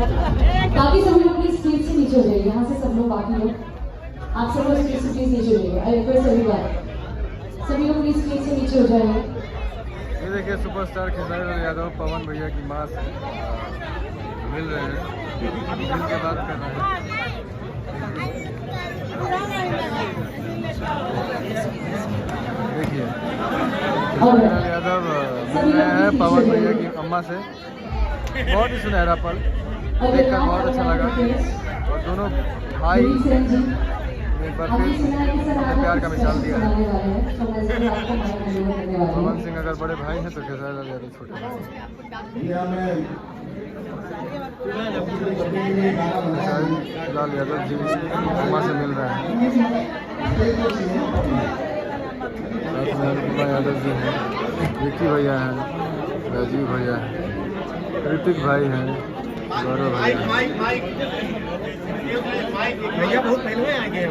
बाकी सब लोग प्लीज स्टेज से नीचे हो जाइए, यहाँ से सब लोग, बाकी लोग आप सब लोग स्टेज से प्लीज नीचे हो जाइए। आई रिक्वेस्ट एवरीवन, सभी लोग प्लीज स्टेज से नीचे हो जाइए। ये देखिए सुपरस्टार खेसारी लाल यादव पवन भैया की मां से मिल रहे हैं, मिल के बात कर रहे हैं। देखिए खेसारी लाल यादव मिल रहे हैं पवन भैया की अम्मा से। बहुत ही सुनहरा पल देखकर बहुत अच्छा लगा, और दोनों भाई एक बार फिर प्यार का मिसाल दिया है। पवन सिंह अगर बड़े भाई हैं तो खेसारी लाल यादव छोटे भाई। खेसारी लाल यादव जी अम्मा से मिल रहे हैं। यादव जी हैं, विक्की भैया हैं, राजीव भैया हैं, ऋतिक भाई हैं, गौरव भाई हैं। भैया बहुत पहले आएंगे।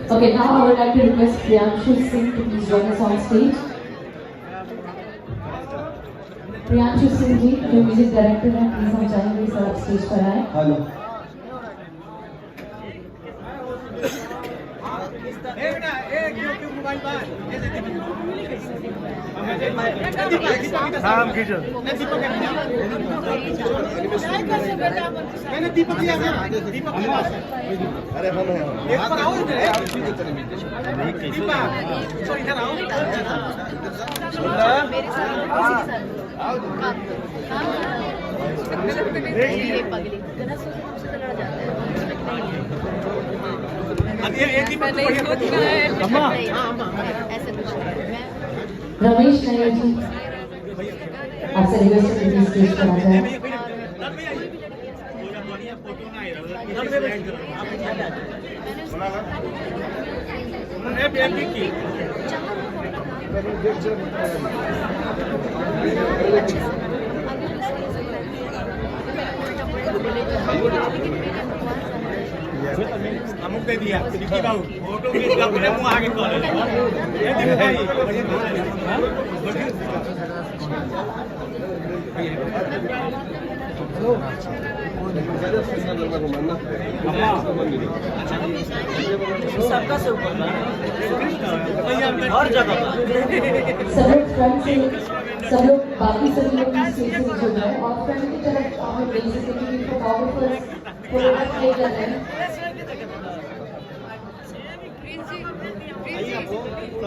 Okay, now I would like to request Priyanshu Singh to please join us on stage. Priyanshu Singh जी, जो म्यूजिक डायरेक्टर हैं, प्लीज हम चाहेंगे सर आप स्टेज पर आए। हेलो, नाम कीजिए। मैंने दीपक जी दीपक अरे हम हैं। एक बार आओ इधर आओ। मेरे साथ पगली गलत सोच मुझसे लड़ जाता है। ऐसे कुछ नहीं। रमेश नायर जी, आपसे रिक्वेस्ट है प्लीज स्टेज पर आ जाए। अमुक दे दिया विकी बाबू फोटो क्लिक कर ले मुंह आगे कर ले ये देखो भाई सबका से ऊपर हर जगह सब लोग फ्रंट से, सब लोग बाकी सभी लोग स्टेज से नीचे हो जाए और फ्रंट की तरफ आप देख सकते हैं कि पावरफुल प्रोडक्ट प्ले कर रहे हैं।